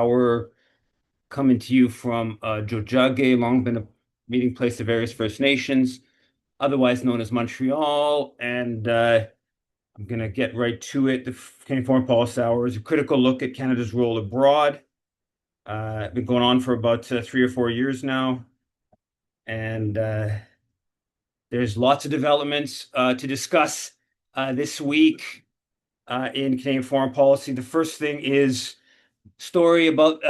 We're coming to you from Jojage, long been a meeting place of various First Nations, otherwise known as Montreal. And I'm going to get right to it. The Canadian Foreign Policy Hour is a critical look at Canada's role abroad. Been going on for about 3 or 4 years now. And there's lots of developments to discuss this week in Canadian foreign policy. The first thing is story about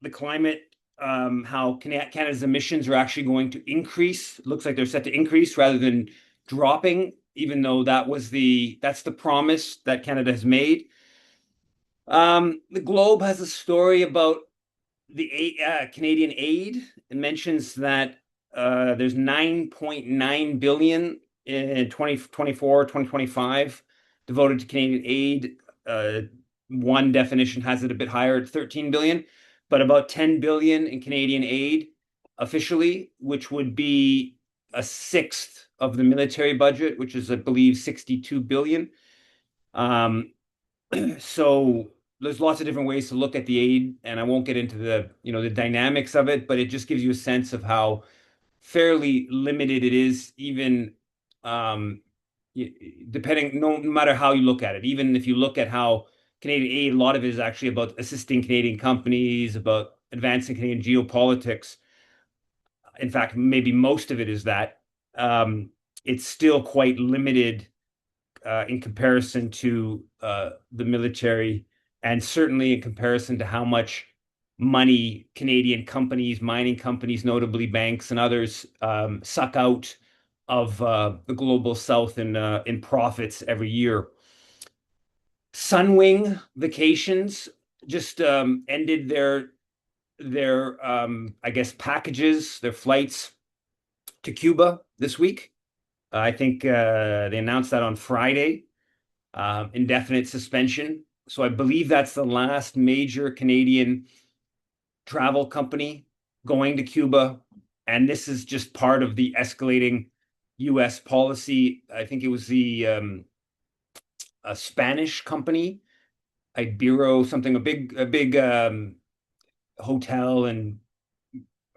the climate, how Canada's emissions are actually going to increase. It looks like they're set to increase rather than dropping, even though that's the promise that Canada has made. The Globe has a story about the Canadian aid. It mentions that there's 9.9 billion in 2024, 2025 devoted to Canadian aid. One definition has it a bit higher at 13 billion, but about 10 billion in Canadian aid officially, which would be a sixth of the military budget, which is, I believe, 62 billion. Um, so there's lots of different ways to look at the aid, and I won't get into the dynamics of it, but it just gives you a sense of how fairly limited it is, even um, depending, no matter how you look at it. Even if you look at how Canadian aid, a lot of it is actually about assisting Canadian companies, about advancing Canadian geopolitics. In fact, maybe most of it is that. It's still quite limited in comparison to the military, and certainly in comparison to how much money Canadian companies, mining companies, notably banks and others, suck out of the global south in profits every year. Sunwing Vacations just ended their I guess packages, their flights to Cuba this week. I think they announced that on Friday, indefinite suspension. So I believe that's the last major Canadian travel company going to Cuba. And this is just part of the escalating US policy. I think it was a Spanish company, Ibero, something, a big hotel and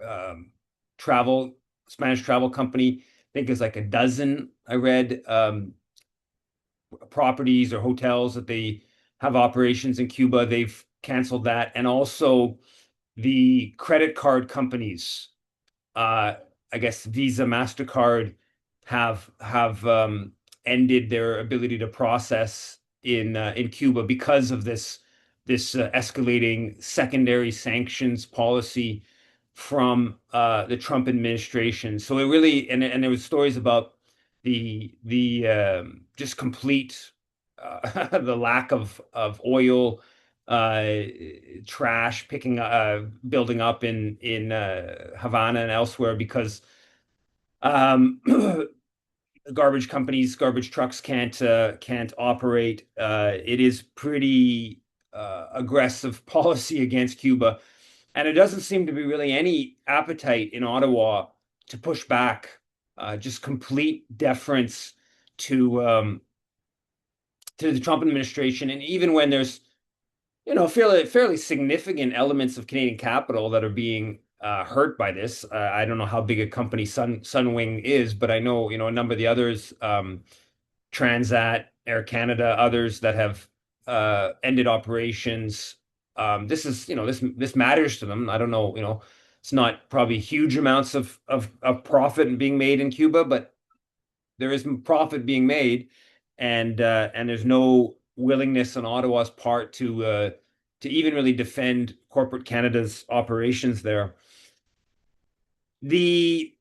um, travel, Spanish travel company. I think it's like a dozen, I read, properties or hotels that they have operations in Cuba. They've canceled that. And also the credit card companies, uh, I guess Visa, MasterCard have ended their ability to process in Cuba because of this escalating secondary sanctions policy from the Trump administration. So it really, and there was stories about the just complete the lack of oil, uh, trash picking building up in Havana and elsewhere because um, garbage companies, garbage trucks can't operate. It is pretty aggressive policy against Cuba, and it doesn't seem to be really any appetite in Ottawa to push back. Just complete deference to um, to the Trump administration, and even when there's fairly significant elements of Canadian capital that are being hurt by this. I don't know how big a company Sunwing is, but I know a number of the others, Transat, Air Canada, others that have ended operations. This is this matters to them. I don't know, it's not probably huge amounts of profit being made in Cuba, but there is profit being made, and there's no willingness on Ottawa's part to even really defend corporate Canada's operations there. The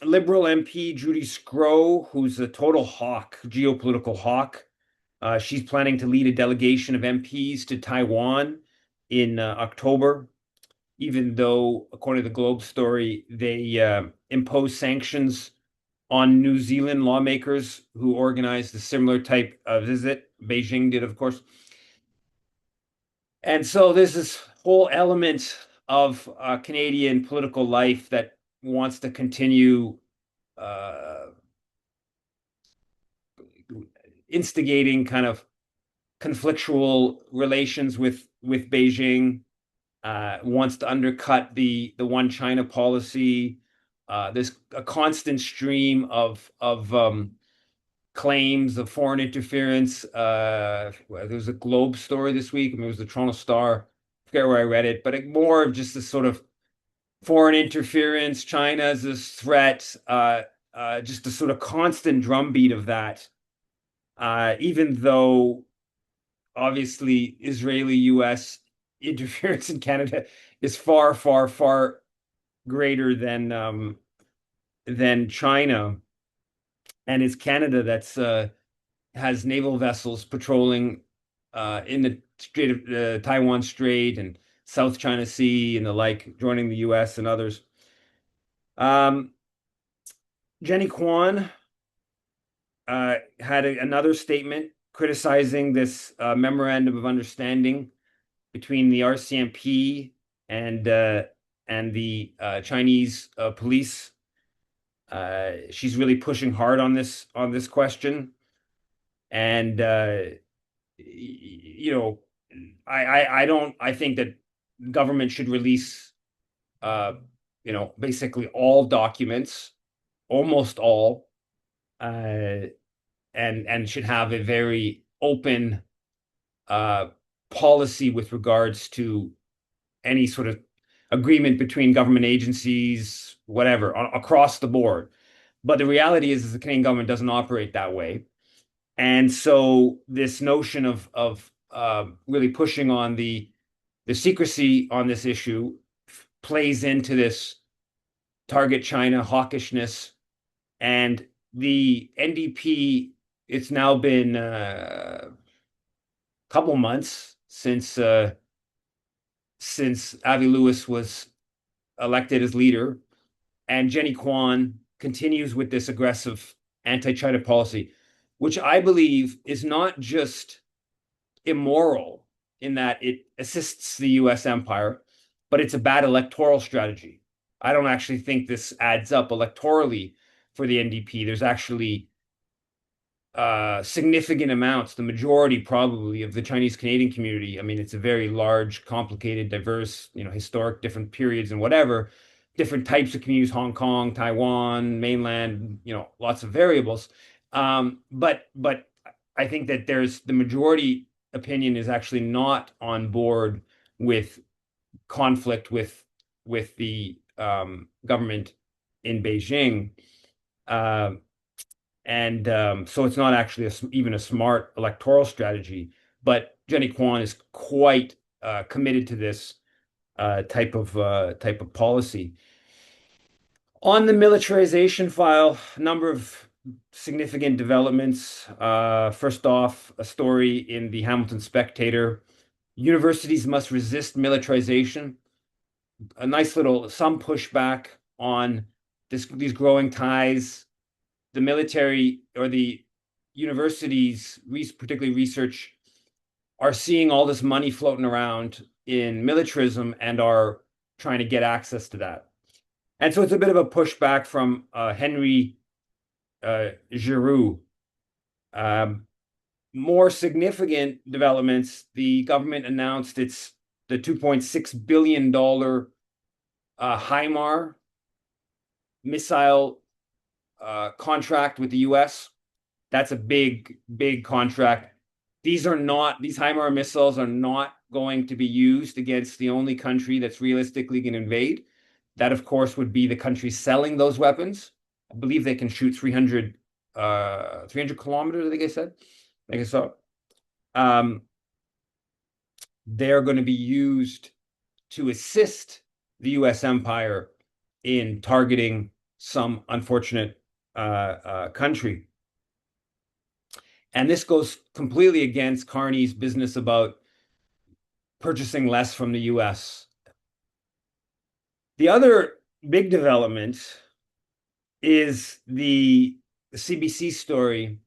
Liberal MP Judy Sgro, who's a total hawk, geopolitical hawk, she's planning to lead a delegation of MPs to Taiwan in October, even though, according to the Globe story, they impose sanctions on New Zealand lawmakers who organized a similar type of visit. Beijing did, of course. And so there's this whole element of Canadian political life that wants to continue uh, instigating kind of conflictual relations with Beijing, wants to undercut the one China policy. There's a constant stream of claims of foreign interference. There was a Globe story this week. I mean, it was the Toronto Star. I forget where I read it, but more of just this sort of foreign interference. China as this threat. Just a sort of constant drumbeat of that. Even though obviously Israeli-U.S. interference in Canada is far, far, far greater than China, and it's Canada that's has naval vessels patrolling in the Strait of Taiwan Strait and South China Sea and the like, joining the U.S. and others. Um, Jenny Kwan had another statement criticizing this memorandum of understanding between the RCMP and the Chinese police. She's really pushing hard on this question, and you know, I think that government should release basically all documents, almost all, uh, and should have a very open uh, policy with regards to any sort of agreement between government agencies, whatever, across the board. But the reality is the Canadian government doesn't operate that way. And so this notion of really pushing on the secrecy on this issue plays into this target China hawkishness. And the NDP, it's now been a couple months since Avi Lewis was elected as leader, and Jenny Kwan continues with this aggressive anti-China policy, which I believe is not just immoral in that it assists the US empire, but it's a bad electoral strategy. I don't actually think this adds up electorally for the NDP. There's actually significant amounts, the majority probably of the Chinese Canadian community. I mean, it's a very large, complicated, diverse, historic, different periods and whatever, different types of communities, Hong Kong, Taiwan, mainland, lots of variables. But I think that there's the majority opinion is actually not on board with conflict with the government in Beijing. Uh, and so it's not actually even a smart electoral strategy. But Jenny Kwan is quite committed to this type of policy. On the militarization file, a number of significant developments. First off, a story in the Hamilton Spectator. Universities must resist militarization. A nice little, some pushback on these growing ties. The military or the universities, particularly research, are seeing all this money floating around in militarism and are trying to get access to that. And so it's a bit of a pushback from Henry Giroux. More significant developments, the government announced the $2.6 billion HIMAR missile contract with the US. That's a big, big contract. These HIMAR missiles are not going to be used against the only country that's realistically going to invade. That, of course, would be the country selling those weapons. I believe they can shoot 300 kilometers, I think I said. I guess so. They're going to be used to assist the US empire in targeting some unfortunate country. And this goes completely against Carney's business about purchasing less from the US. The other big development is the CBC story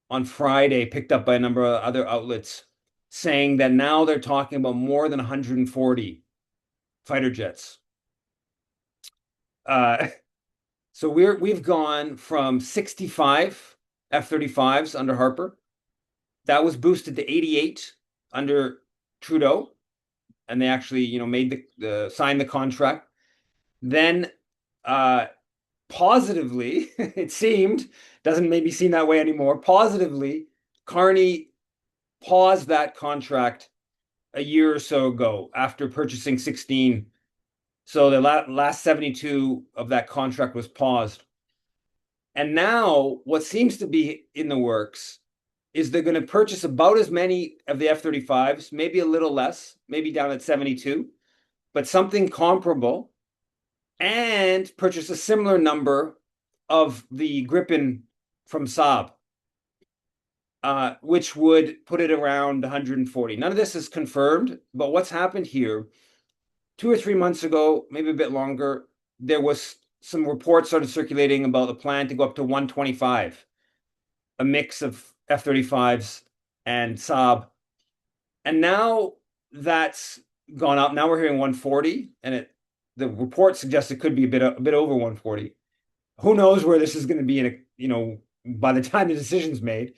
on Friday, picked up by a number of other outlets, saying that now they're talking about more than 140 fighter jets. So we've gone from 65 F-35s under Harper That was boosted to 88 under Trudeau, and they actually, made the signed the contract. Then, uh, positively, it seemed, doesn't maybe seem that way anymore. Positively, Carney paused that contract a year or so ago after purchasing 16. So the last 72 of that contract was paused. And now what seems to be in the works is they're going to purchase about as many of the F-35s, maybe a little less, maybe down at 72, but something comparable, and purchase a similar number of the Gripen from Saab, which would put it around 140. None of this is confirmed, but what's happened here, 2 or 3 months ago, maybe a bit longer, there was some reports started circulating about the plan to go up to 125, a mix of F-35s and Saab. And now that's gone up. Now we're hearing 140, and the report suggests it could be a bit over 140. Who knows where this is going to be by the time the decision's made.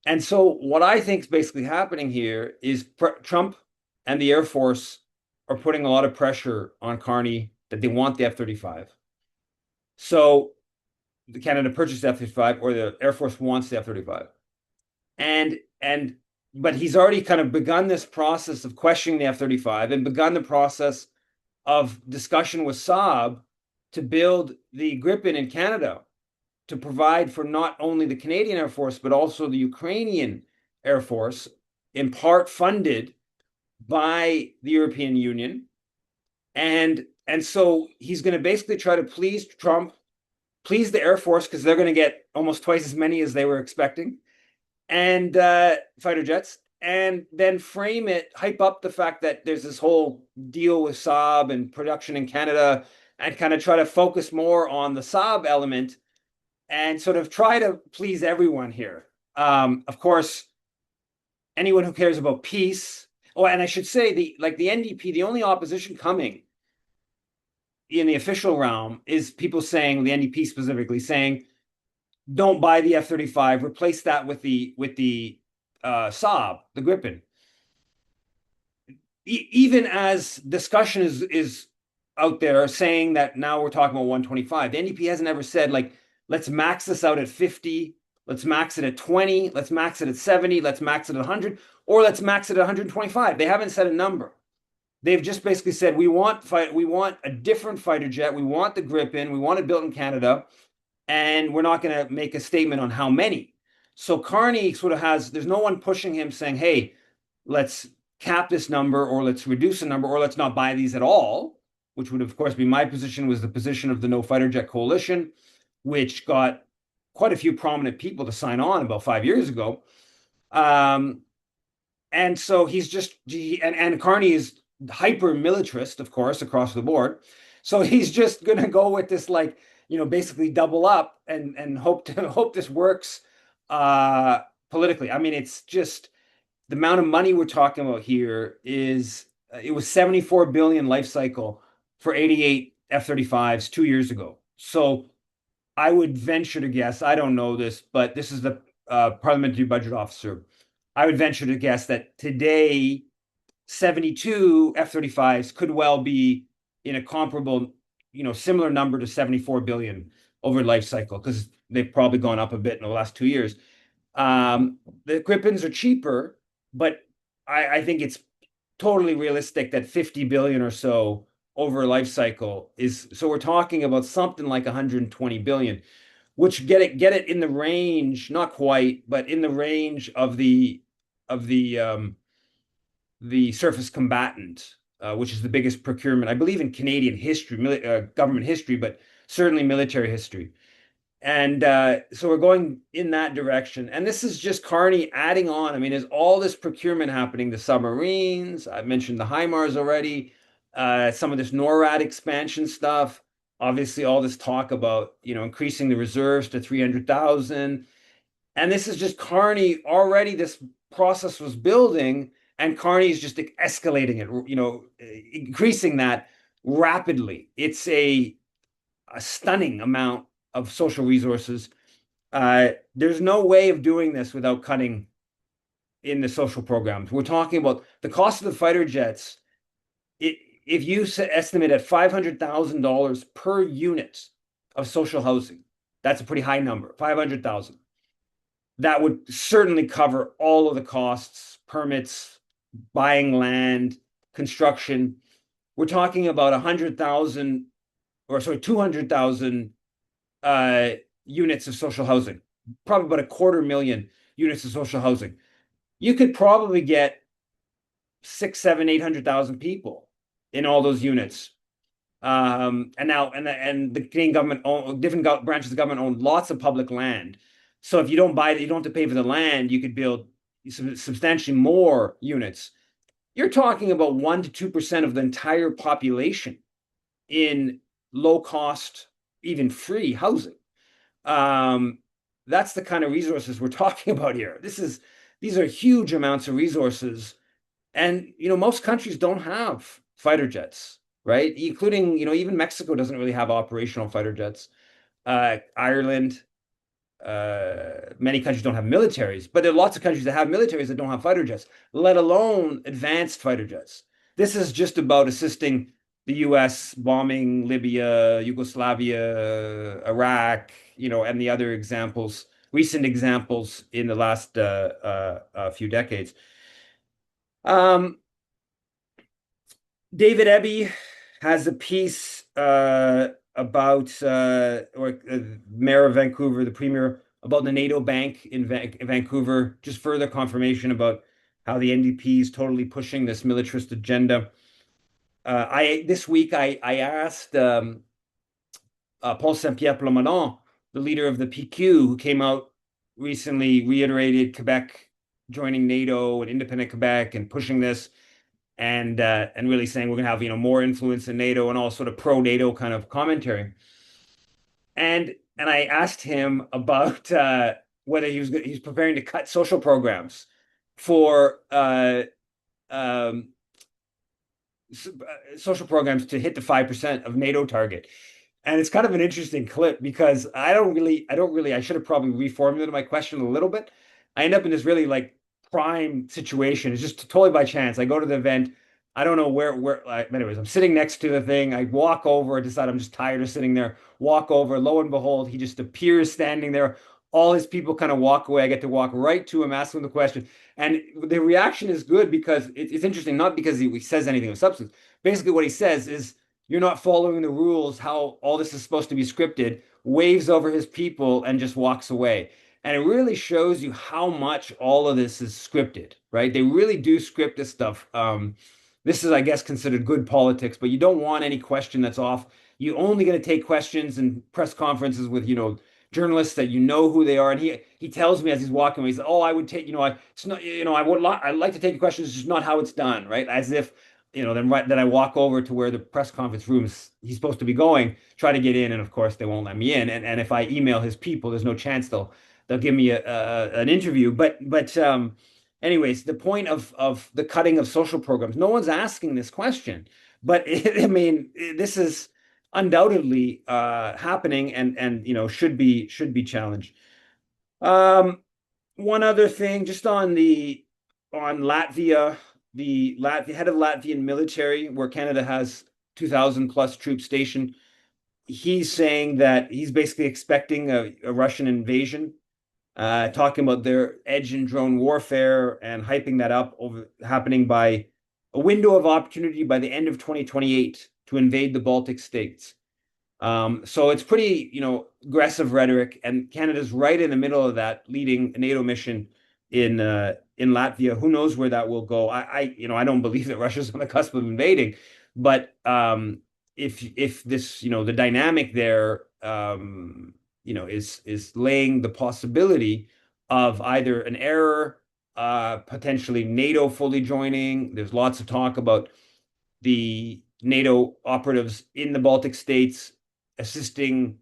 And so what I think is basically happening here is Trump and the Air Force are putting a lot of pressure on Carney that they want the F-35. So the Canada purchased the F-35, or the Air Force wants the F-35. But he's already kind of begun this process of questioning the F-35 and begun the process of discussion with Saab to build the Gripen in Canada to provide for not only the Canadian Air Force, but also the Ukrainian Air Force, in part funded by the European Union. And so he's going to basically try to please Trump, please the Air Force, because they're going to get almost twice as many as they were expecting, and fighter jets, and then frame it, hype up the fact that there's this whole deal with Saab and production in Canada, and kind of try to focus more on the Saab element and sort of try to please everyone here. Of course, anyone who cares about peace. Oh, and I should say the NDP, the only opposition coming in the official realm is people saying, the NDP specifically saying, don't buy the F-35, replace that with the Saab, the Gripen. Even as discussion is out there saying that now we're talking about 125, the NDP hasn't ever said, like, let's max this out at 50, let's max it at 20, let's max it at 70, let's max it at 100, or let's max it at 125. They haven't said a number. They've just basically said, we want a different fighter jet, we want the Gripen, we want it built in Canada, and we're not going to make a statement on how many. So Carney sort of there's no one pushing him saying, hey, let's cap this number, or let's reduce the number, or let's not buy these at all, which would, of course, be my position, was the position of the No Fighter Jet Coalition, which got quite a few prominent people to sign on about 5 years ago. And so he's just, and Carney is hyper militarist, of course, across the board. So he's just going to go with this, like, basically double up and hope this works politically. I mean, it's just the amount of money we're talking about here is it was 74 billion life cycle for 88 F-35s 2 years ago. So I would venture to guess, I don't know this, but this is the parliamentary budget officer. I would venture to guess that today 72 F-35s could well be in a comparable, similar number to 74 billion over life cycle, because they've probably gone up a bit in the last 2 years. The Gripens are cheaper, but I think it's totally realistic that 50 billion or so over a life cycle is, so we're talking about something like 120 billion, which get it in the range, not quite, but in the range of the surface combatant, which is the biggest procurement, I believe, in Canadian history, government history, but certainly military history. And so we're going in that direction. And this is just Carney adding on. I mean, there's all this procurement happening, the submarines. I mentioned the HIMARS already, some of this NORAD expansion stuff. Obviously, all this talk about, increasing the reserves to 300,000. And this is just Carney already, this process was building, and Carney is just escalating it, increasing that rapidly. It's a stunning amount of social resources. There's no way of doing this without cutting in the social programs. We're talking about the cost of the fighter jets. It, if you estimate at $500,000 per unit of social housing, that's a pretty high number, 500,000. That would certainly cover all of the costs, permits, buying land, construction. We're talking about 100,000 or sorry, 200,000 uh, units of social housing, probably about a quarter million units of social housing. You could probably get six, seven, 800,000 people in all those units. And now, and the Canadian government own different branches of government own lots of public land. So if you don't buy it, you don't have to pay for the land. You could build substantially more units. You're talking about 1 to 2% of the entire population in low cost, even free housing. Um, that's the kind of resources we're talking about here. These are huge amounts of resources, and most countries don't have fighter jets, right? Including even Mexico doesn't really have operational fighter jets. Ireland, many countries don't have militaries, but there are lots of countries that have militaries that don't have fighter jets, let alone advanced fighter jets. This is just about assisting the US bombing Libya, Yugoslavia, Iraq, and the other examples, recent examples in the last few decades. Um, David Eby has a piece about or Mayor of Vancouver, the Premier, about the NATO bank in Vancouver. Just further confirmation about how the NDP is totally pushing this militarist agenda. I this week I asked Paul Saint-Pierre Plamondon, the leader of the PQ, who came out recently, reiterated Quebec joining NATO and independent Quebec and pushing this and really saying we're going to have more influence in NATO and all sort of pro NATO kind of commentary. And I asked him about whether he's preparing to cut social programs for um, social programs to hit the 5% of NATO target. And it's kind of an interesting clip because I should have probably reformulated my question a little bit. I end up in this really like prime situation. It's just totally by chance. I go to the event. I don't know anyways, I'm sitting next to the thing. I walk over, I decide I'm just tired of sitting there. Walk over, lo and behold, he just appears standing there. All his people kind of walk away. I get to walk right to him, ask him the question. And the reaction is good because it's interesting, not because he says anything of substance. Basically, what he says is, you're not following the rules, how all this is supposed to be scripted, waves over his people and just walks away. And it really shows you how much all of this is scripted, right? They really do script this stuff. This is, I guess, considered good politics, but you don't want any question that's off. You only going to take questions and press conferences with, journalists that you know who they are. And he tells me as he's walking away, he says, "Oh, I would take, it's not, I'd like to take questions. It's just not how it's done," right? As if then I walk over to where the press conference rooms he's supposed to be going, try to get in, and of course they won't let me in. And if I email his people, there's no chance they'll give me an interview. But anyways, the point of the cutting of social programs, no one's asking this question, but I mean, this is undoubtedly happening and should be challenged. Um, One other thing, just on Latvia, the head of Latvian military, where Canada has 2,000 plus troops stationed, he's saying that he's basically expecting a Russian invasion, talking about their edge and drone warfare and hyping that up over happening by a window of opportunity by the end of 2028 to invade the Baltic states. So it's pretty, aggressive rhetoric, and Canada's right in the middle of that, leading a NATO mission in Latvia. Who knows where that will go? I don't believe that Russia's on the cusp of invading, but if this, the dynamic there, is laying the possibility of either an error, potentially NATO fully joining. There's lots of talk about the NATO operatives in the Baltic states assisting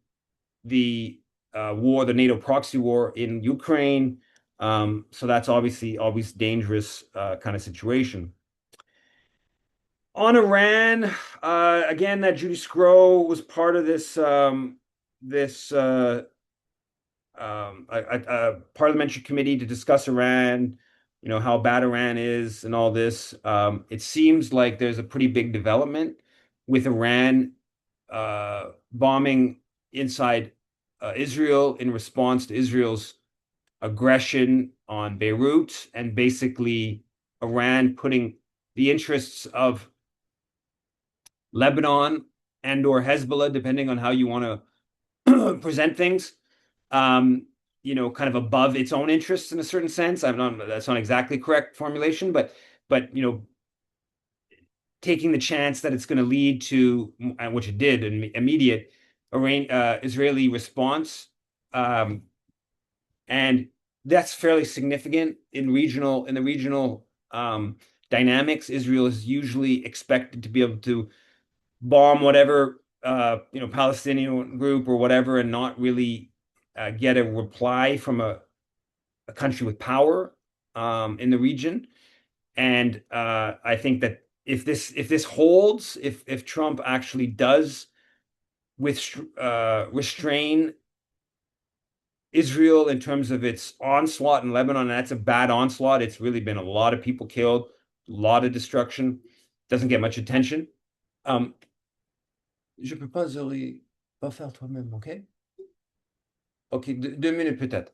the the NATO proxy war in Ukraine. So that's obviously always dangerous kind of situation. On Iran, again, that Judy Skro was part of this a parliamentary committee to discuss Iran. how bad Iran is and all this. It seems like there's a pretty big development with Iran bombing inside Israel in response to Israel's aggression on Beirut, and basically Iran putting the interests of Lebanon and or Hezbollah, depending on how you want to present things, um, kind of above its own interests in a certain sense. That's not exactly correct formulation, but taking the chance that it's going to lead to, which it did, an immediate Israeli response. Um, and that's fairly significant in the regional dynamics. Israel is usually expected to be able to bomb whatever Palestinian group or whatever, and not really get a reply from a country with power in the region. And I think that if this holds, if Trump actually does with restrain Israel in terms of its onslaught in Lebanon, and that's a bad onslaught. It's really been a lot of people killed, a lot of destruction. Doesn't get much attention. Um, je peux pas, Zuri, pas faire toi-même, ok? Ok, 2 minutes peut-être.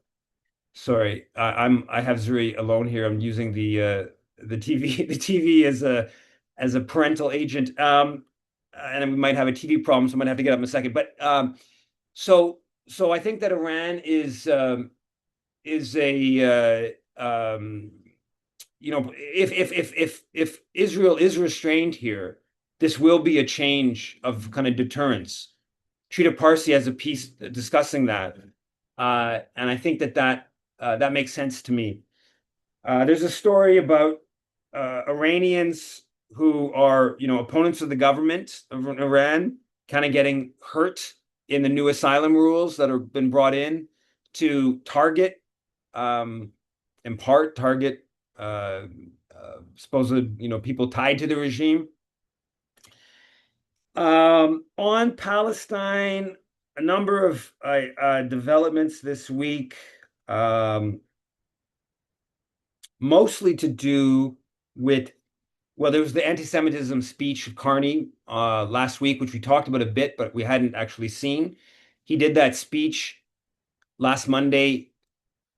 Sorry, I have Zuri alone here. I'm using the TV the TV as a parental agent. And we might have a TV problem, so I might have to get up in a second. But so so I think that Iran is a if Israel is restrained here, this will be a change of kind of deterrence. Trita Parsi has a piece discussing that, and I think that makes sense to me. There's a story about Iranians who are, opponents of the government of Iran, kind of getting hurt in the new asylum rules that have been brought in to target, in part, target supposed, people tied to the regime. On Palestine, a number of developments this week. Mostly to do with, well, there was the anti-Semitism speech of Carney last week, which we talked about a bit, but we hadn't actually seen. He did that speech last Monday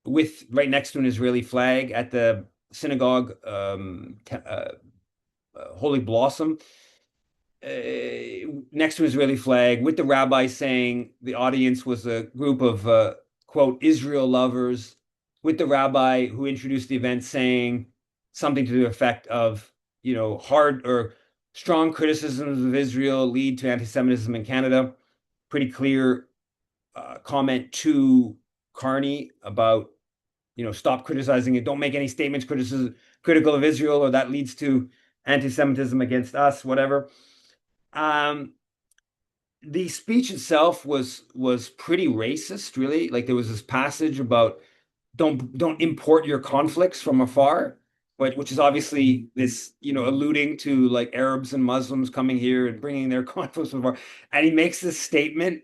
with right next to an Israeli flag at the synagogue, Holy Blossom, next to an Israeli flag, with the rabbi saying the audience was a group of quote Israel lovers, with the rabbi who introduced the event saying something to the effect of, hard or strong criticisms of Israel lead to anti-Semitism in Canada. Pretty clear comment to Carney about, stop criticizing it. Don't make any statements critical of Israel, or that leads to anti-Semitism against us, whatever. Um, the speech itself was pretty racist, really. Like there was this passage about don't import your conflicts from afar, but which is obviously this, alluding to like Arabs and Muslims coming here and bringing their conflicts from afar. And he makes this statement,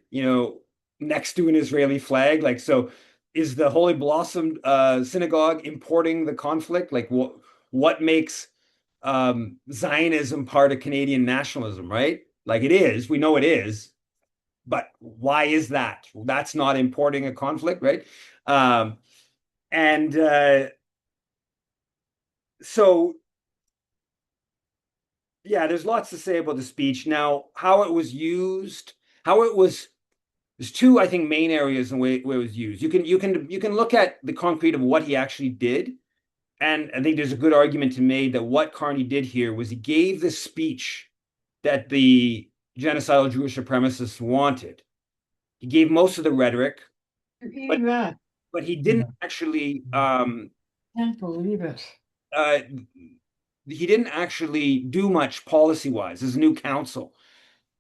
next to an Israeli flag, like, so is the Holy Blossom synagogue importing the conflict? Like what makes Zionism part of Canadian nationalism, right? Like it is, we know it is, but why is that? That's not importing a conflict, right? And so, yeah, there's lots to say about the speech. Now, how it was used, how it was, there's two, I think, main areas in where it was used. You can look at the concrete of what he actually did, and I think there's a good argument to be made that what Carney did here was he gave the speech that the genocidal Jewish supremacists wanted. He gave most of the rhetoric, but but he didn't actually Can't believe it. uh, he didn't actually do much policy wise as a new council.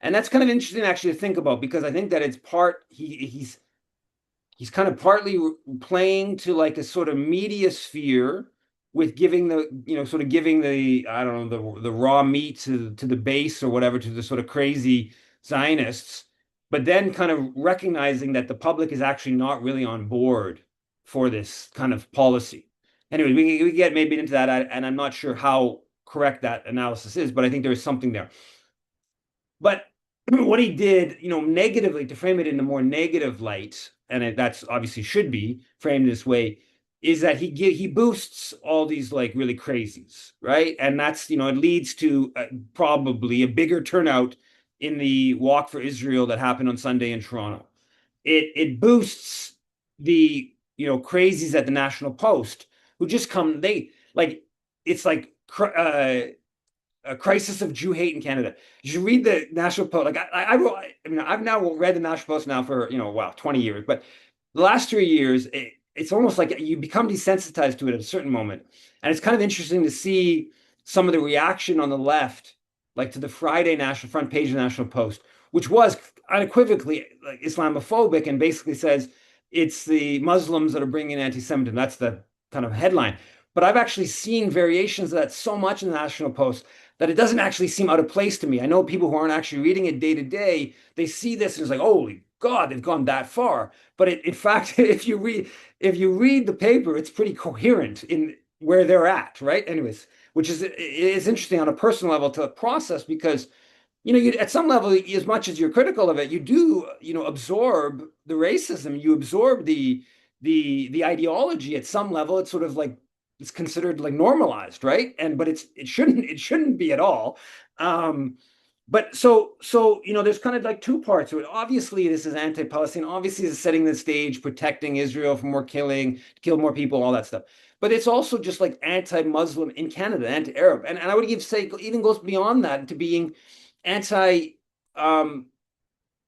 And that's kind of interesting actually to think about, because I think that it's part he's kind of partly playing to like a sort of media sphere with giving the, sort of giving the, I don't know, the raw meat to the base or whatever, to the sort of crazy Zionists, but then kind of recognizing that the public is actually not really on board for this kind of policy. anyway, we get maybe into that, and I'm not sure how correct that analysis is, but I think there is something there. But what he did, negatively to frame it in a more negative light, and that's obviously should be framed this way, is that he boosts all these like really crazies, right? And that's it leads to probably a bigger turnout in the Walk for Israel that happened on Sunday in Toronto. It boosts the crazies at the National Post who just come they like it's like a crisis of Jew hate in Canada. You should read the National Post. Like I wrote, I mean, I've now read the National Post now for wow, 20 years, but the last 3 years, it's almost like you become desensitized to it at a certain moment, and it's kind of interesting to see some of the reaction on the left, like to the Friday national front page of the National Post, which was unequivocally like Islamophobic and basically says it's the Muslims that are bringing anti-Semitism. That's the kind of headline. But I've actually seen variations of that so much in the National Post that it doesn't actually seem out of place to me. I know people who aren't actually reading it day to day, they see this and it's like, holy God, they've gone that far. But in fact, if you read the paper, it's pretty coherent in where they're at, right? Anyways, which is interesting on a personal level to process because you at some level, as much as you're critical of it, you do, absorb the racism, you absorb the ideology at some level. It's sort of like it's considered like normalized, right? And but it shouldn't be at all. Um, but there's kind of like two parts to it. Obviously, this is anti-Palestine. Obviously, it's setting the stage, protecting Israel from more killing, kill more people, all that stuff. But it's also just like anti-Muslim in Canada, anti-Arab, and I would even say it even goes beyond that to being anti um,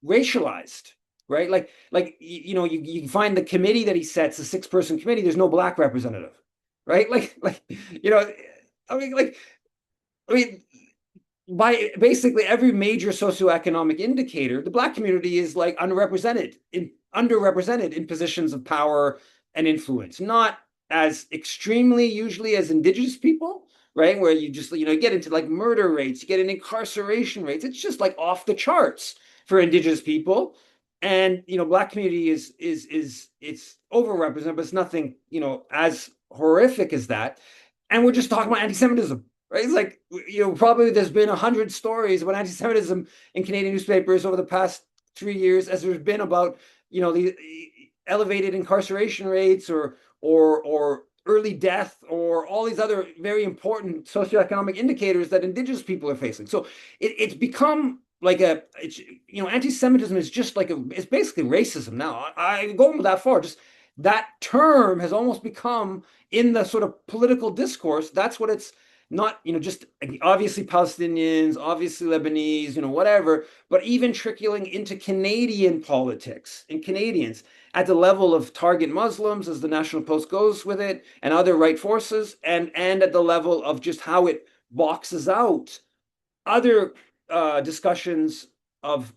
racialized, right? Like you find the committee that he sets, the six-person committee. There's no black representative, right? Like you know, I mean, like I mean, by basically every major socioeconomic indicator, the black community is like underrepresented in positions of power and influence, not as extremely usually as indigenous people, right? Where you just get into like murder rates, you get in incarceration rates. It's just like off the charts for indigenous people. And black community is it's overrepresented, but it's nothing, as horrific as that. And we're just talking about anti-Semitism, right? It's like probably there's been 100 stories about anti-Semitism in Canadian newspapers over the past 3 years, as there's been about the elevated incarceration rates or early death or all these other very important socioeconomic indicators that Indigenous people are facing. So it's become like anti-Semitism is just like it's basically racism now. I go that far. Just that term has almost become in the sort of political discourse. That's what it's not, just obviously Palestinians, obviously Lebanese, whatever, but even trickling into Canadian politics and Canadians at the level of target Muslims, as the National Post goes with it, and other right forces, and at the level of just how it boxes out other discussions of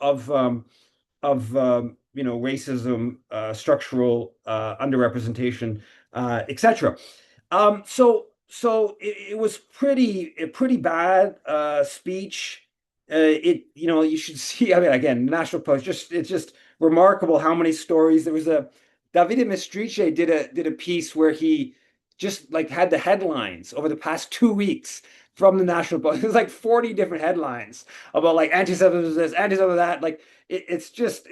racism, structural underrepresentation, etc. So it was a pretty bad speech. You should see. I mean, again, National Post. It's just remarkable how many stories. There was a Davide Mestrice did a piece where he just like had the headlines over the past 2 weeks from the National Post. There's like 40 different headlines about like anti-Semitism this, anti-Semitism that. Like it's just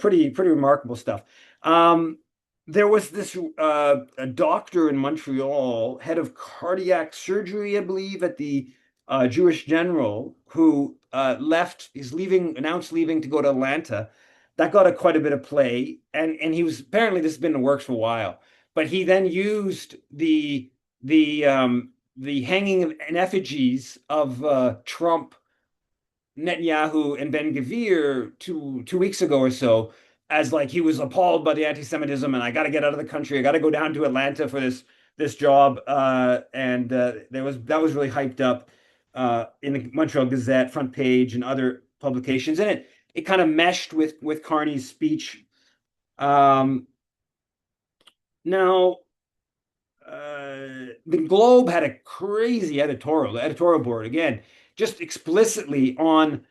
pretty remarkable stuff. There was this a doctor in Montreal, head of cardiac surgery, I believe, at the Jewish General, who left. He's leaving, announced leaving to go to Atlanta. That got quite a bit of play, and he was apparently this has been in the works for a while. But he then used the hanging of in effigies of Trump, Netanyahu, and Ben Gvir two weeks ago or so, as like he was appalled by the anti-Semitism, and I got to get out of the country. I got to go down to Atlanta for this job, and that was really hyped up in the Montreal Gazette front page and other publications, and it kind of meshed with Carney's speech. Um, now the Globe had a crazy the editorial board again, just explicitly um,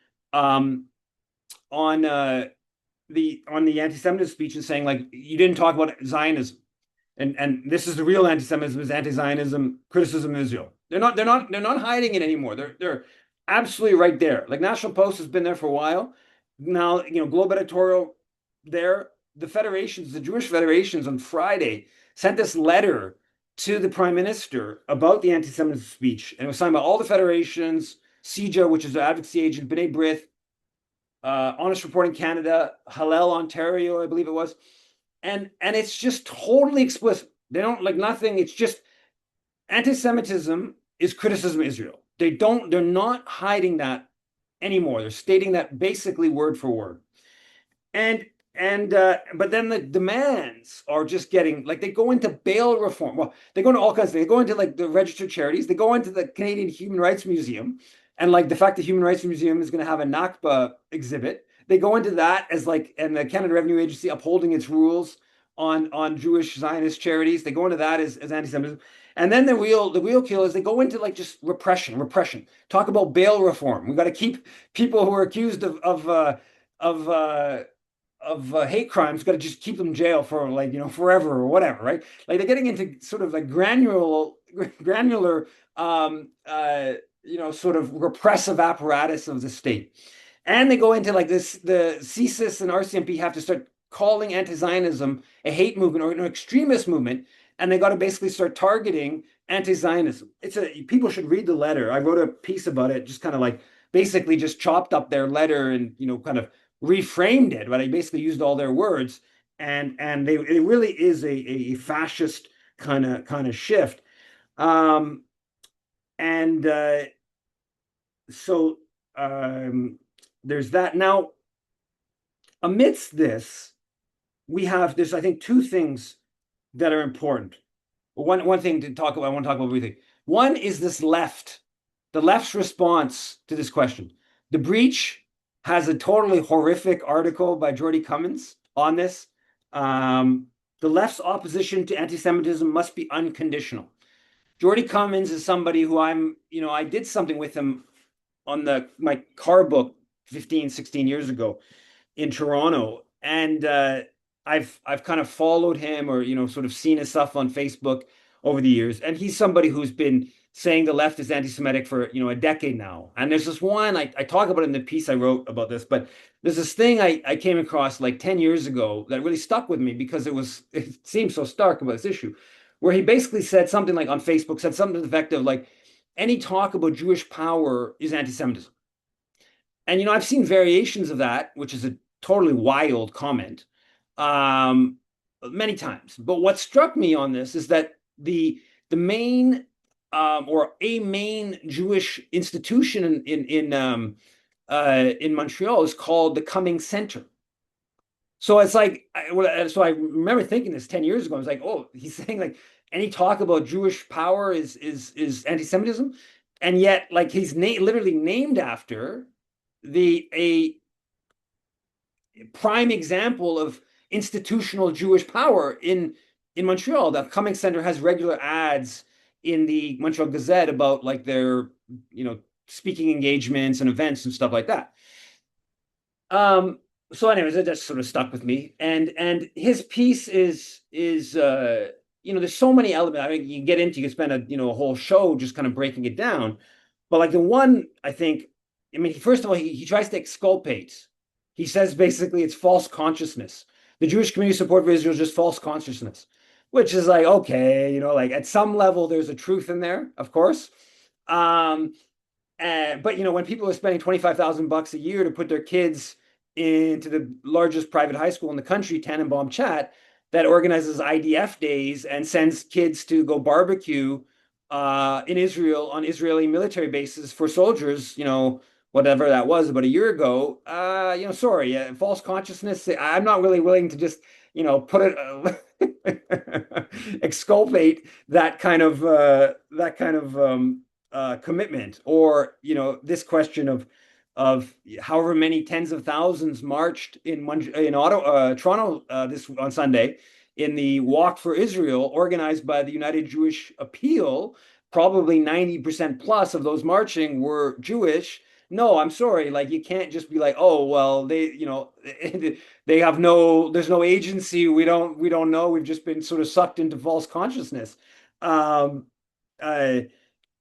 on the anti-Semitism speech and saying like you didn't talk about Zionism. And this is the real anti-Semitism, is anti-Zionism criticism of Israel. They're not hiding it anymore. They're absolutely right there. Like National Post has been there for a while. Now, Globe Editorial there, the federations, the Jewish federations on Friday sent this letter to the Prime Minister about the anti-Semitism speech. And it was signed by all the federations, CJA, which is the advocacy agent, B'nai B'rith, Honest Reporting Canada, Hallel Ontario, I believe it was. And it's just totally explicit. They don't like nothing. It's just anti-Semitism is criticism of Israel. They're not hiding that anymore. They're stating that basically word for word. And but then the demands are just getting like they go into bail reform. Well, they go into all kinds of things. They go into like the registered charities. They go into the Canadian Human Rights Museum, and like the fact the Human Rights Museum is going to have a Nakba exhibit. They go into that as like, and the Canada Revenue Agency upholding its rules on Jewish Zionist charities. They go into that as anti-Semitism. And then the real kill is they go into like just repression. Talk about bail reform. We got to keep people who are accused of hate crimes, got to just keep them in jail for like forever or whatever, right? Like they're getting into sort of like granular sort of repressive apparatus of the state. And they go into like this, the CSIS and RCMP have to start calling anti-Zionism a hate movement or an extremist movement, and they got to basically start targeting anti-Zionism. People should read the letter. I wrote a piece about it, just kind of like basically just chopped up their letter and kind of reframed it, but I basically used all their words, and it really is a fascist kind of shift. Um, and so there's that. Now, amidst this, there's I think two things that are important. One thing to talk about, I want to talk about everything. One is the left's response to this question. The Breach has a totally horrific article by Jordy Cummins on this. The left's opposition to anti-Semitism must be unconditional. Jordy Cummins is somebody who I did something with him on my car book 15, 16 years ago in Toronto. And I've kind of followed him or sort of seen his stuff on Facebook over the years. And he's somebody who's been saying the left is anti-Semitic for a decade now. And there's this one I talk about in the piece I wrote about this, but there's this thing I came across like 10 years ago that really stuck with me because it seems so stark about this issue, where he basically said something like on Facebook, said something to the effect of like any talk about Jewish power is anti-Semitism. And I've seen variations of that, which is a totally wild comment, many times. But what struck me on this is that the main or a main Jewish institution in Montreal is called the Cumming Center. So it's like, so I remember thinking this 10 years ago. I was like, oh, he's saying like any talk about Jewish power is anti-Semitism, and yet like he's literally named after a prime example of institutional Jewish power in Montreal. The Cumming Center has regular ads in the Montreal Gazette about like their speaking engagements and events and stuff like that. So anyways, it just sort of stuck with me. And his piece is there's so many elements. I mean, you can spend a whole show just kind of breaking it down. But like the one, I think, I mean, first of all, he tries to exculpate. He says basically it's false consciousness. The Jewish community support for Israel is just false consciousness, which is like, okay, like at some level, there's a truth in there, of course. But when people are spending $25,000 a year to put their kids into the largest private high school in the country, Tannenbaum Chat, that organizes IDF days and sends kids to go barbecue in Israel on Israeli military bases for soldiers, whatever that was about a year ago. Sorry, false consciousness. I'm not really willing to just, put it exculpate that kind of commitment, or this question of however many tens of thousands marched in Toronto this on Sunday in the Walk for Israel, organized by the United Jewish Appeal. Probably 90% plus of those marching were Jewish, no, I'm sorry. Like you can't just be like, oh, well, they have there's no agency. We don't know. We've just been sort of sucked into false consciousness. Um, uh,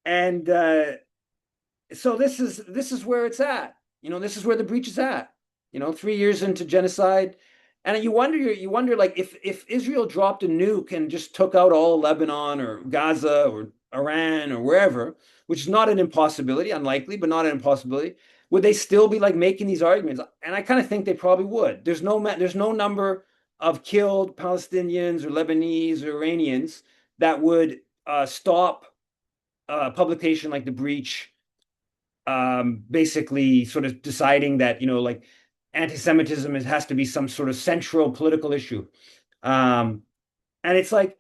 and so this is where it's at. This is where the breach is at. 3 years into genocide, and you wonder like if Israel dropped a nuke and just took out all Lebanon or Gaza or Iran or wherever, which is not an impossibility, unlikely, but not an impossibility, would they still be like making these arguments? And I kind of think they probably would. There's no number of killed Palestinians or Lebanese or Iranians that would stop publication like the breach, basically sort of deciding that, like anti-Semitism has to be some sort of central political issue. Um, and it's like,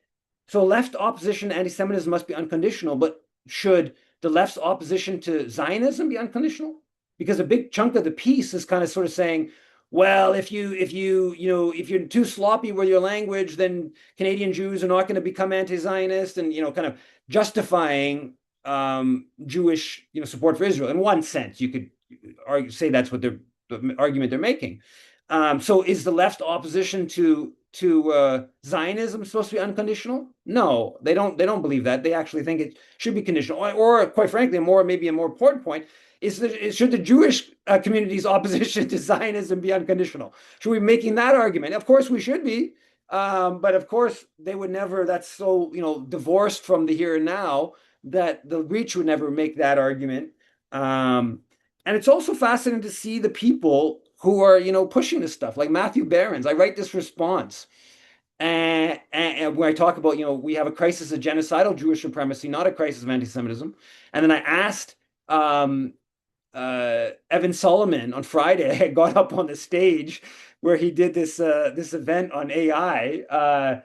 so left opposition to anti-Semitism must be unconditional, but should the left's opposition to Zionism be unconditional? Because a big chunk of the piece is kind of sort of saying, well, if you're too sloppy with your language, then Canadian Jews are not going to become anti-Zionist, and kind of justifying Jewish support for Israel. In one sense, you could say that's what the argument they're making. So is the left opposition to Zionism supposed to be unconditional? No, they don't believe that. They actually think it should be conditional. Or quite frankly, maybe a more important point should the Jewish community's opposition to Zionism be unconditional? Should we be making that argument? Of course we should be. But of course they would never. That's so divorced from the here and now that the Reach would never make that argument. Um, and it's also fascinating to see the people who are, pushing this stuff, like Matthew Behrens. I write this response, and where I talk about, we have a crisis of genocidal Jewish supremacy, not a crisis of anti-Semitism. And then I asked Evan Solomon on Friday. I got up on the stage where he did this event on AI. Uh,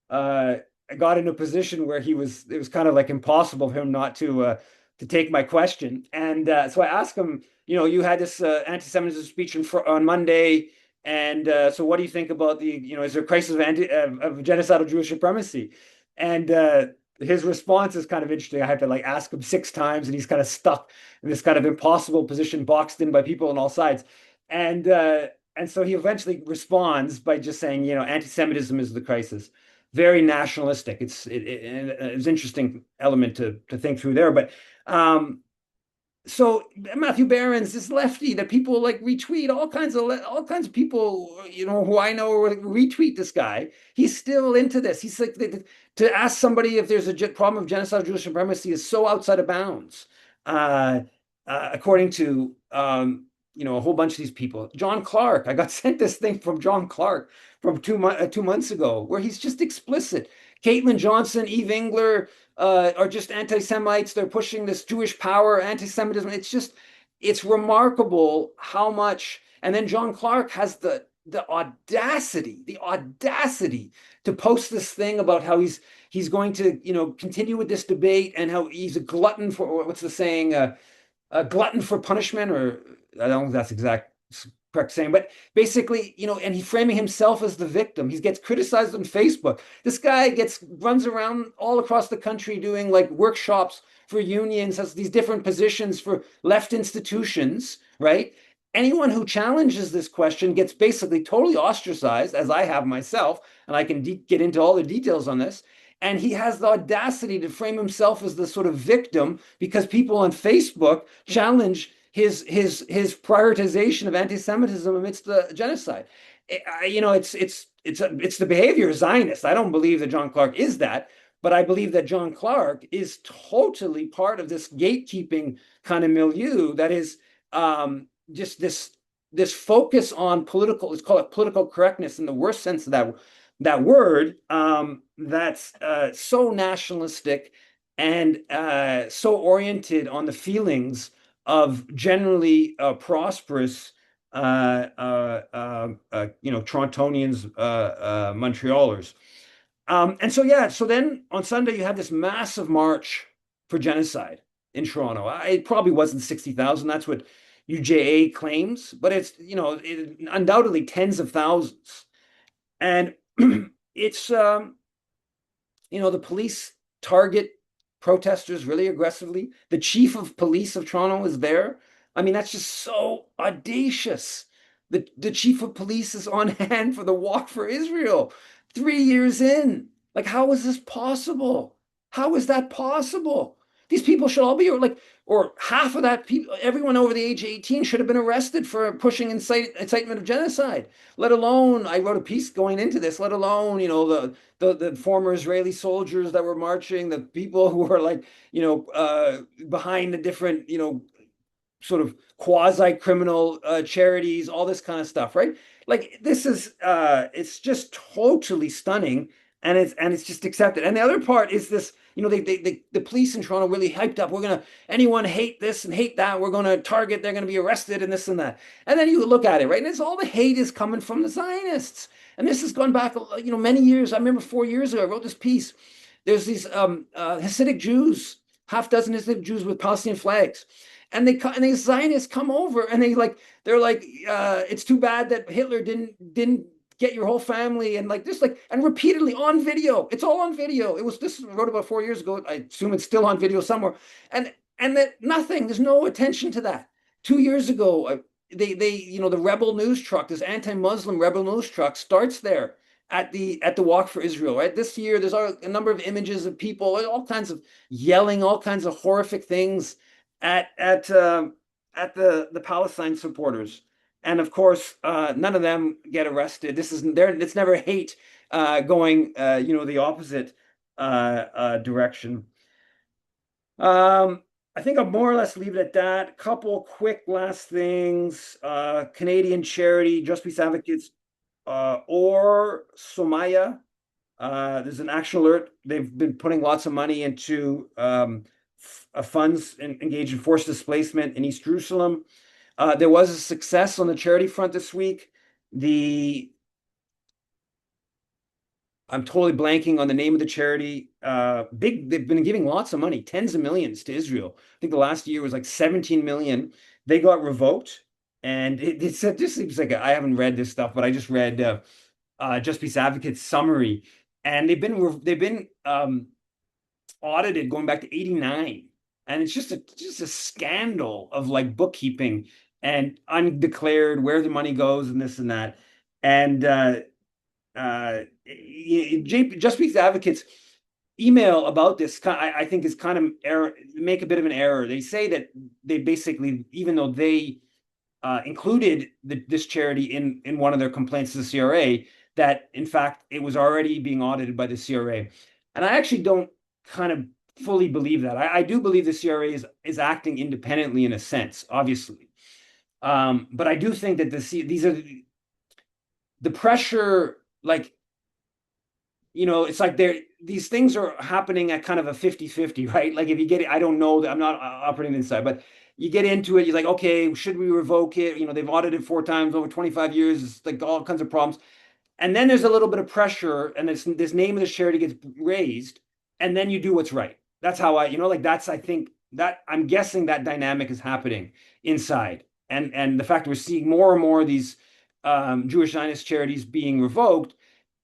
I got in a position where it was kind of like impossible for him not to take my question. And so I asked him, you had this anti-Semitism speech on Monday, and so what do you think about is there a crisis of genocidal Jewish supremacy? And his response is kind of interesting. I had to like ask him 6 times, and he's kind of stuck in this kind of impossible position, boxed in by people on all sides. And so he eventually responds by just saying, anti-Semitism is the crisis. Very nationalistic. It's interesting element to think through there. But so Matthew Behrens, this lefty that people like retweet, all kinds of people, who I know retweet this guy. He's still into this. He's like, to ask somebody if there's a problem of genocidal Jewish supremacy is so outside of bounds, uh, according to a whole bunch of these people. John Clark, I got sent this thing from John Clark from 2 months ago, where he's just explicit. Caitlin Johnson, Eve Engler, are just anti-Semites. They're pushing this Jewish power, anti-Semitism. It's remarkable how much. And then John Clark has the audacity to post this thing about how he's going to continue with this debate, and how he's a glutton for, what's the saying, a glutton for punishment, or I don't think that's exact correct saying, but basically, and he's framing himself as the victim. He gets criticized on Facebook. This guy runs around all across the country doing like workshops for unions, has these different positions for left institutions, right? Anyone who challenges this question gets basically totally ostracized, as I have myself, and I can get into all the details on this. And he has the audacity to frame himself as the sort of victim because people on Facebook challenge his prioritization of anti-Semitism amidst the genocide. It's the behavior of Zionists. I don't believe that John Clark is that, but I believe that John Clark is totally part of this gatekeeping kind of milieu that is just this focus on political. Let's call it political correctness in the worst sense of that word. That's so nationalistic and so oriented on the feelings of generally prosperous, Torontonians, Montrealers. And so, yeah, so then on Sunday, you had this massive march for genocide in Toronto. It probably wasn't 60,000. That's what UJA claims, but it's, undoubtedly tens of thousands. And it's, the police target protesters really aggressively. The chief of police of Toronto is there. I mean, that's just so audacious. The chief of police is on hand for the Walk for Israel 3 years in. Like, how is this possible? How is that possible? These people should all be like, or half of that people, everyone over the age of 18 should have been arrested for pushing incitement of genocide. Let alone, I wrote a piece going into this, let alone, the former Israeli soldiers that were marching, the people who were like, behind the different, sort of quasi-criminal charities, all this kind of stuff, right? Like this is it's just totally stunning, and it's just accepted. And the other part is this, the police in Toronto really hyped up. We're gonna anyone hate this and hate that. We're gonna target. They're gonna be arrested and this and that. And then you look at it, right? And it's all the hate is coming from the Zionists. And this has gone back, many years. I remember 4 years ago, I wrote this piece. There's these Hasidic Jews, half dozen Hasidic Jews with Palestinian flags, and the Zionists come over and they're like it's too bad that Hitler didn't get your whole family, and like this, like, and repeatedly on video. It's all on video. It was this wrote about 4 years ago. I assume it's still on video somewhere. And that nothing, there's no attention to that. 2 years ago, they the rebel news truck, this anti-Muslim rebel news truck starts there at the Walk for Israel, right? This year, there's a number of images of people, all kinds of yelling, all kinds of horrific things at the Palestine supporters, and of course, none of them get arrested. This isn't there. It's never hate going, the opposite direction. I think I'll more or less leave it at that. Couple quick last things. Canadian charity, Just Peace Advocates, or Somaya. There's an action alert. They've been putting lots of money into funds engaged in forced displacement in East Jerusalem. There was a success on the charity front this week. The I'm totally blanking on the name of the charity. They've been giving lots of money, tens of millions to Israel. I think the last year was like 17 million. They got revoked, and it just seems like I haven't read this stuff, but I just read Just Peace Advocate's summary, and they've been audited going back to 89. And it's just a scandal of like bookkeeping and undeclared where the money goes and this and that. And Just Speaks Advocates email about this, I think, is kind of make a bit of an error. They say that they basically, even though they included this charity in one of their complaints to the CRA, that in fact it was already being audited by the CRA. And I actually don't kind of fully believe that. I do believe the CRA is acting independently in a sense, obviously. But I do think that these are the pressure, like, it's like these things are happening at kind of a 50-50, right? Like if you get it, I don't know, I'm not operating inside, but you get into it, you're like, okay, should we revoke it? They've audited 4 times over 25 years. It's like all kinds of problems. And then there's a little bit of pressure, and this name of the charity gets raised, and then you do what's right. That's how I think that I'm guessing that dynamic is happening inside. And the fact we're seeing more and more of these Jewish Zionist charities being revoked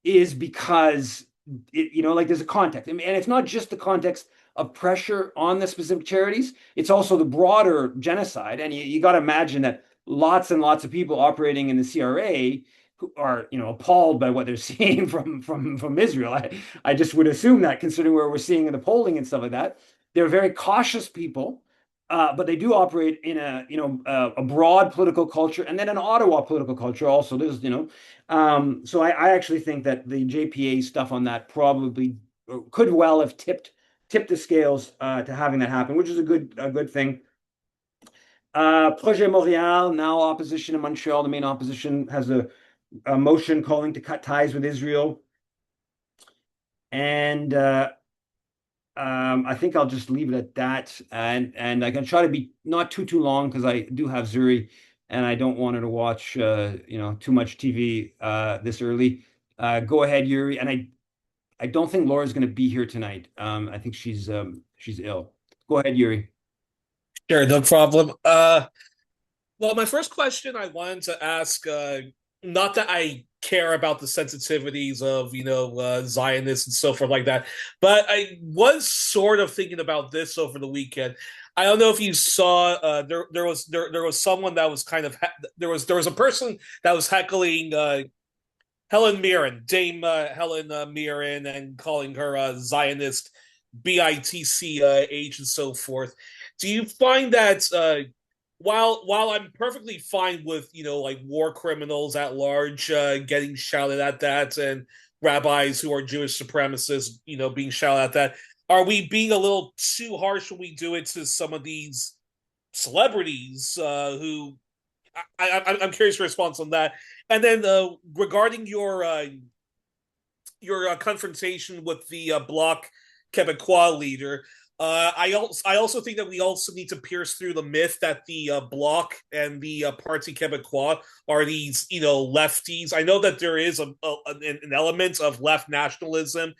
is because like there's a context. And it's not just the context of pressure on the specific charities, it's also the broader genocide. And you got to imagine that lots and lots of people operating in the CRA who are appalled by what they're seeing from Israel. I just would assume that, considering where we're seeing in the polling and stuff like that. They're very cautious people, but they do operate in a broad political culture, and then an Ottawa political culture also. There's so I actually think that the JPA stuff on that probably could well have tipped the scales to having that happen, which is a good thing. Projet Montréal, now opposition in Montreal. The main opposition has a motion calling to cut ties with Israel. And I think I'll just leave it at that. And I can try to be not too long, because I do have Zuri and I don't want her to watch too much TV this early. Go ahead, Yuri. And I don't think Laura's going to be here tonight. I think she's ill. Go ahead, Yuri. Sure, no problem. Well, my first question I wanted to ask, not that I care about the sensitivities of, Zionists and so forth like that, but I was sort of thinking about this over the weekend. I don't know if you saw there was someone that was kind of there was a person that was heckling Helen Mirren, Dame Helen Mirren, and calling her a Zionist bitch and so forth. Do you find that while I'm perfectly fine with like war criminals at large getting shouted at that and rabbis who are Jewish supremacists being shouted at that, are we being a little too harsh when we do it to some of these celebrities who I'm curious your response on that. And then regarding your confrontation with the Bloc Québécois leader, I also think that we also need to pierce through the myth that the Bloc and the Parti Québécois are these lefties. I know that there is an element of left nationalism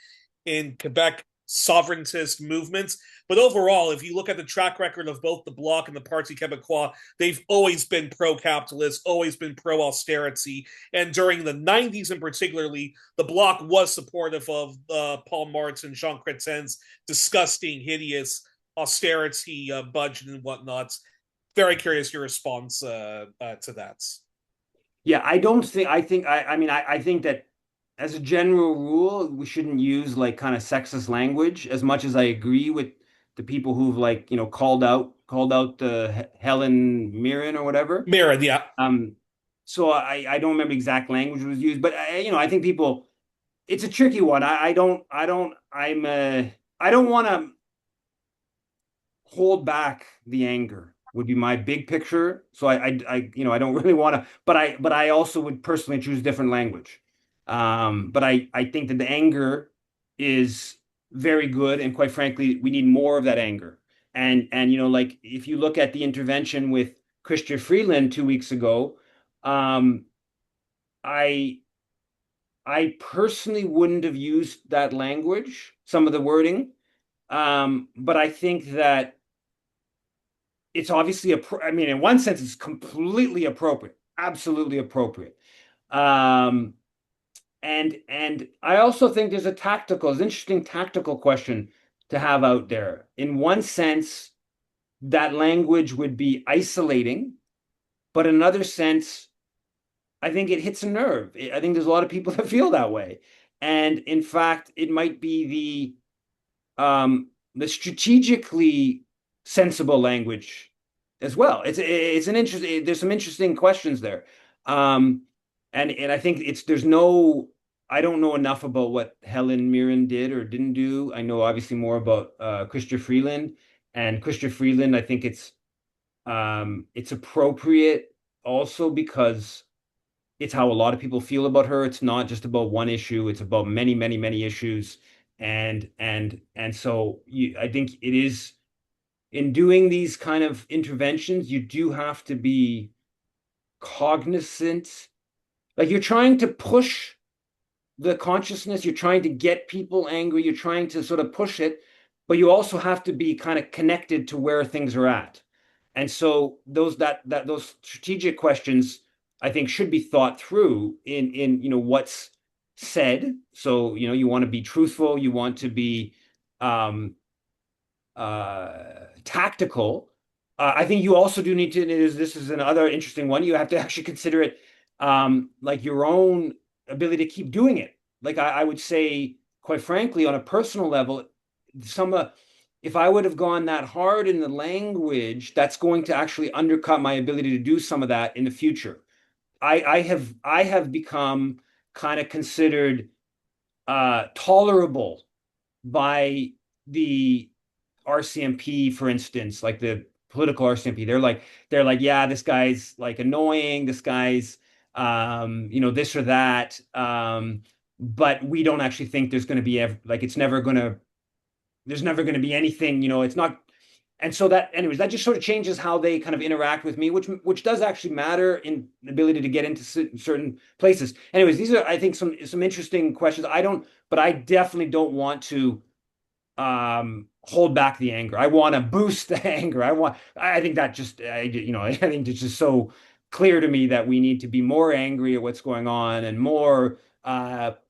in Quebec sovereigntist movements. But overall, if you look at the track record of both the Bloc and the Parti Québécois, they've always been pro-capitalist, always been pro-austerity. And during the 90s in particularly, the Bloc was supportive of Paul Martin, Jean Chrétien's disgusting, hideous austerity budget and whatnot. Very curious your response to that. Yeah, I don't think I think I mean I think that as a general rule, we shouldn't use like kind of sexist language as much as I agree with the people who've like, called out the Helen Mirren or whatever. Mirren, yeah. Um, so I don't remember exact language was used, but I think people it's a tricky one. I don't want to hold back the anger would be my big picture. So I don't really want to, but I also would personally choose different language. But I think that the anger is very good, and quite frankly, we need more of that anger. And like if you look at the intervention with Christian Freeland 2 weeks ago, um, I I personally wouldn't have used that language, some of the wording, but I think that it's obviously I mean, in one sense, it's completely appropriate, absolutely appropriate. Um, and I also think there's an interesting tactical question to have out there. In one sense, that language would be isolating, but in another sense, I think it hits a nerve. I think there's a lot of people that feel that way. And in fact, it might be the strategically sensible language as well. It's an interesting. There's some interesting questions there, um, and I think it's there's no. I don't know enough about what Helen Mirren did or didn't do. I know obviously more about Chrystia Freeland, and Chrystia Freeland. I think it's appropriate also because it's how a lot of people feel about her. It's not just about one issue. It's about many, many, many issues. And so I think it is in doing these kind of interventions, you do have to be cognizant. Like you're trying to push the consciousness, you're trying to get people angry, you're trying to sort of push it, but you also have to be kind of connected to where things are at. And so those strategic questions I think should be thought through in what's said. So, you want to be truthful, you want to be um tactical. I think you also do need to, this is another interesting one. You have to actually consider it like your own ability to keep doing it. Like I would say, quite frankly, on a personal level, some if I would have gone that hard in the language, that's going to actually undercut my ability to do some of that in the future. I have become kind of considered tolerable by the RCMP, for instance, like the political RCMP. They're like, yeah, this guy's like annoying, this guy's this or that. But we don't actually think there's going to be like there's never going to be anything, it's not. And so that, anyways, that just sort of changes how they kind of interact with me, which does actually matter in the ability to get into certain places. Anyways, these are, I think, some interesting questions. But I definitely don't want to hold back the anger. I want to boost the anger. I think that just I think it's just so clear to me that we need to be more angry at what's going on and more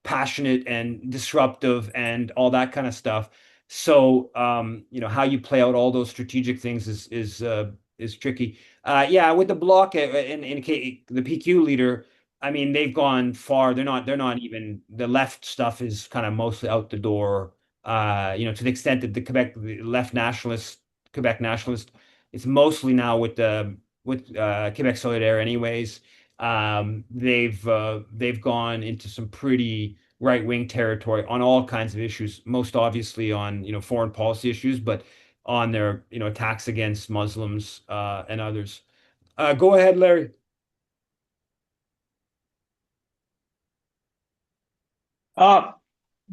passionate and disruptive and all that kind of stuff. So, how you play out all those strategic things is tricky. Yeah, with the bloc the PQ leader, I mean, they've gone far. They're not even the left stuff is kind of mostly out the door. To the extent that the left nationalist, Quebec nationalist, it's mostly now with Quebec Solidaire, anyways. They've gone into some pretty right-wing territory on all kinds of issues, most obviously on, foreign policy issues, but on their, attacks against Muslims and others. Go ahead, Larry. Uh,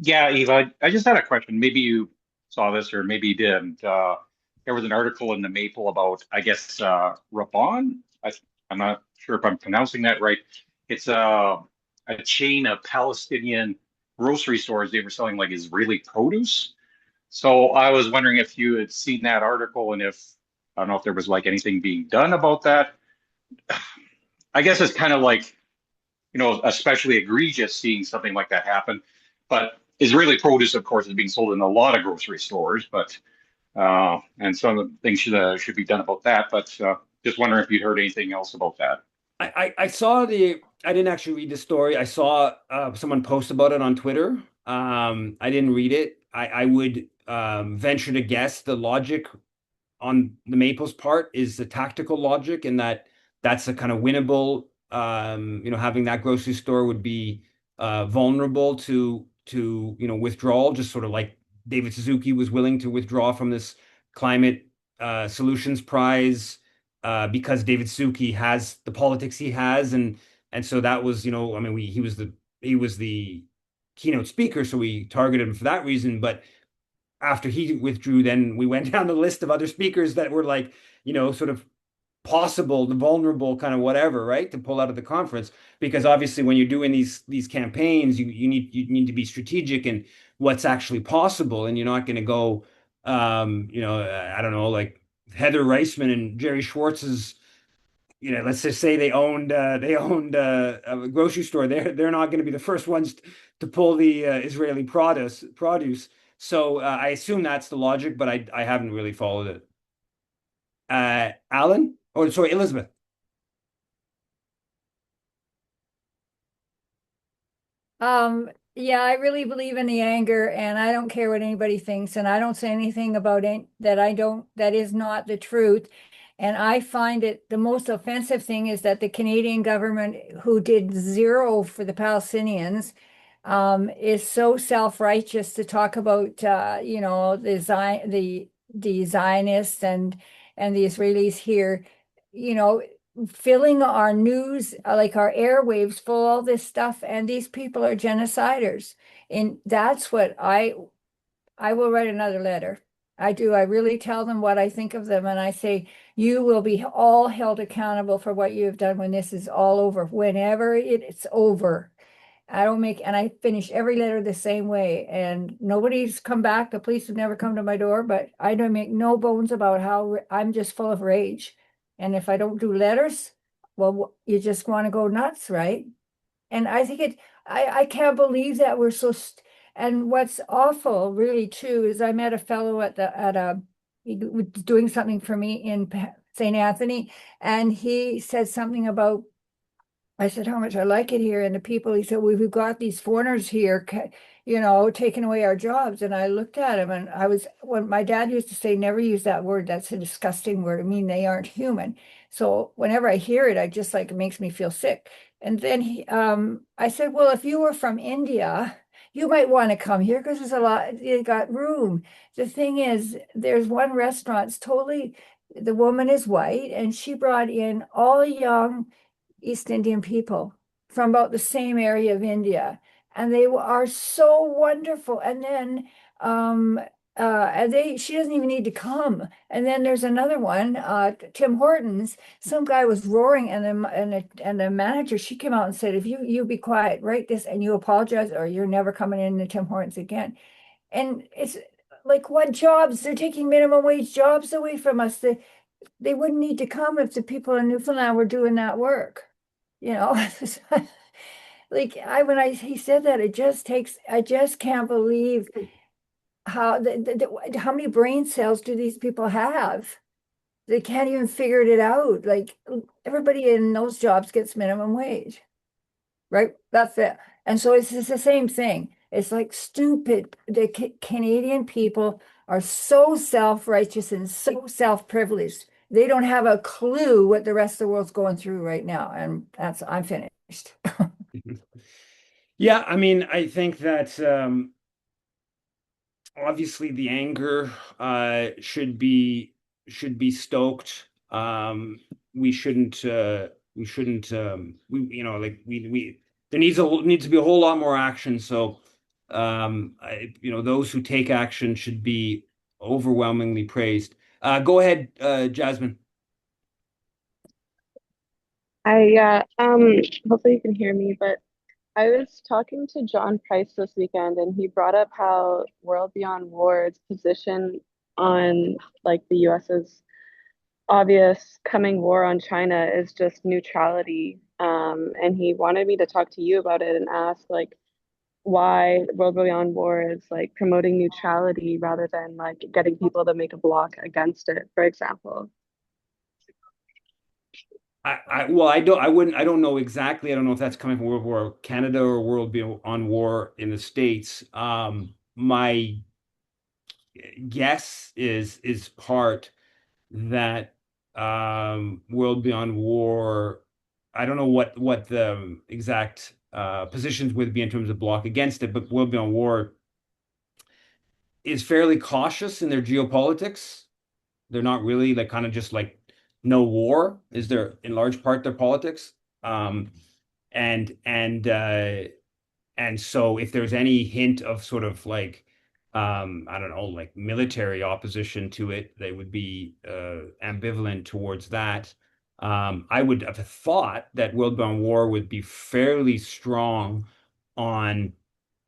yeah, Eva, I just had a question. Maybe you saw this or maybe you didn't. There was an article in the Maple about, I guess, Raban. I'm not sure if I'm pronouncing that right. It's a chain of Palestinian grocery stores. They were selling like Israeli produce. So I was wondering if you had seen that article and if, I don't know if there was like anything being done about that. I guess it's kind of like, especially egregious seeing something like that happen. But Israeli produce, of course, is being sold in a lot of grocery stores, but and some things should be done about that. But just wondering if you'd heard anything else about that. I saw I didn't actually read the story. I saw someone post about it on Twitter. I didn't read it. I would venture to guess the logic on the Maples part is the tactical logic in that that's a kind of winnable. Having that grocery store would be vulnerable to withdrawal, just sort of like David Suzuki was willing to withdraw from this climate solutions prize because David Suzuki has the politics he has, and so that was, I mean, he was the keynote speaker, so we targeted him for that reason, but after he withdrew, then we went down the list of other speakers that were like, sort of possible, the vulnerable kind of whatever, right, to pull out of the conference. Because obviously, when you're doing these campaigns, you need to be strategic in what's actually possible, and you're not going to go, I don't know, like Heather Reisman and Jerry Schwartz's. Let's just say they owned a grocery store. They're not going to be the first ones to pull the Israeli produce. So I assume that's the logic, but I haven't really followed it. Alan? Oh, sorry, Elizabeth. Yeah, I really believe in the anger, and I don't care what anybody thinks, and I don't say anything about it that is not the truth. And I find it the most offensive thing is that the Canadian government, who did zero for the Palestinians, is so self-righteous to talk about, the Zionists and the Israelis here, you know, filling our news, like our airwaves full of all this stuff, and these people are genociders. And that's what I will write another letter. I do. I really tell them what I think of them, and I say, you will be all held accountable for what you have done when this is all over, whenever it's over. I don't make, and I finish every letter the same way. And nobody's come back. The police have never come to my door, but I don't make no bones about how I'm just full of rage. And if I don't do letters, well, you just want to go nuts, right? And I think I can't believe that we're so, and what's awful really too is I met a fellow he was doing something for me in St. Anthony, and he said something about, I said, how much I like it here. And the people, he said, we've got these foreigners here, taking away our jobs. And I looked at him, and when my dad used to say, never use that word. That's a disgusting word. I mean, they aren't human. So whenever I hear it, I just like, it makes me feel sick. And then I said, well, if you were from India, you might want to come here because there's a lot, you got room. The thing is, there's one restaurant, it's totally, the woman is white, and she brought in all young East Indian people from about the same area of India, and they are so wonderful. And then she doesn't even need to come. And then there's another one, Tim Hortons. Some guy was roaring, and the manager, she came out and said, if you be quiet, write this, and you apologize, or you're never coming in to Tim Hortons again. And it's like, what jobs? They're taking minimum wage jobs away from us. They wouldn't need to come if the people in Newfoundland were doing that work. You know, like he said that, I just can't believe how many brain cells do these people have? They can't even figure it out. Like everybody in those jobs gets minimum wage, right? That's it. And so it's just the same thing. It's like stupid. The Canadian people are so self-righteous and so self-privileged. They don't have a clue what the rest of the world's going through right now. And I'm finished. Yeah, I mean, I think that obviously the anger should be stoked. We there needs to be a whole lot more action. So those who take action should be overwhelmingly praised. Go ahead, Jasmine. Hopefully you can hear me, but I was talking to John Price this weekend and he brought up how World Beyond War's position on like the US's obvious coming war on China is just neutrality. And he wanted me to talk to you about it and ask like why World Beyond War is like promoting neutrality rather than like getting people to make a block against it, for example. I don't know exactly. I don't know if that's coming from World War Canada or World Beyond War in the States. My guess is part that World Beyond War. I don't know what the exact positions would be in terms of block against it, but World Beyond War is fairly cautious in their geopolitics. They're not really like kind of just like no war is their in large part their politics. Um, and and uh, and so if there's any hint of sort of like I don't know, like military opposition to it, they would be ambivalent towards that. I would have thought that World Bound War would be fairly strong on,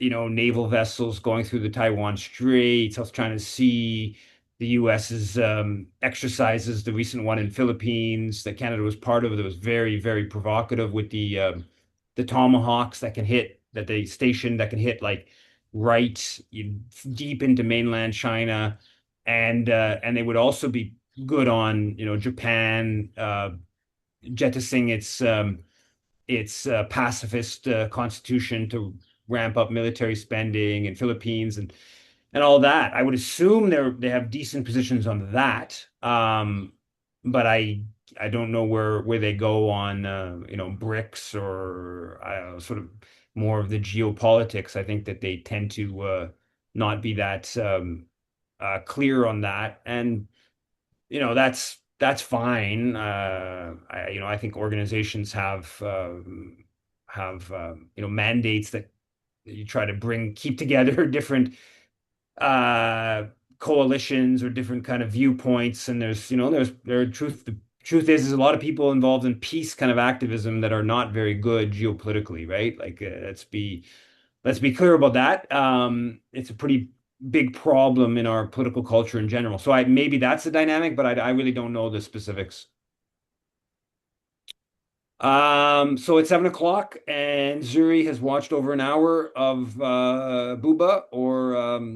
naval vessels going through the Taiwan Strait, South China Sea, the US's exercises, the recent one in Philippines that Canada was part of, that was very, very provocative with the tomahawks that they stationed that can hit like right deep into mainland China, and they would also be good on Japan jettisoning its pacifist constitution to ramp up military spending in Philippines and all that. I would assume they have decent positions on that. But I don't know where they go on BRICS or sort of more of the geopolitics. I think that they tend to not be that clear on that, and that's fine. I think organizations have mandates that you try to keep together different uh coalitions or different kind of viewpoints, and the truth is a lot of people involved in peace kind of activism that are not very good geopolitically, right? Like let's be clear about that. It's a pretty big problem in our political culture in general. So maybe that's the dynamic, but I really don't know the specifics. So it's 7 o'clock, and Zuri has watched over an hour of Booba or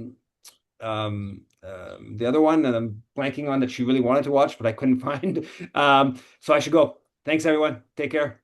the other one, and I'm blanking on that she really wanted to watch, but I couldn't find. So I should go. Thanks, everyone. Take care.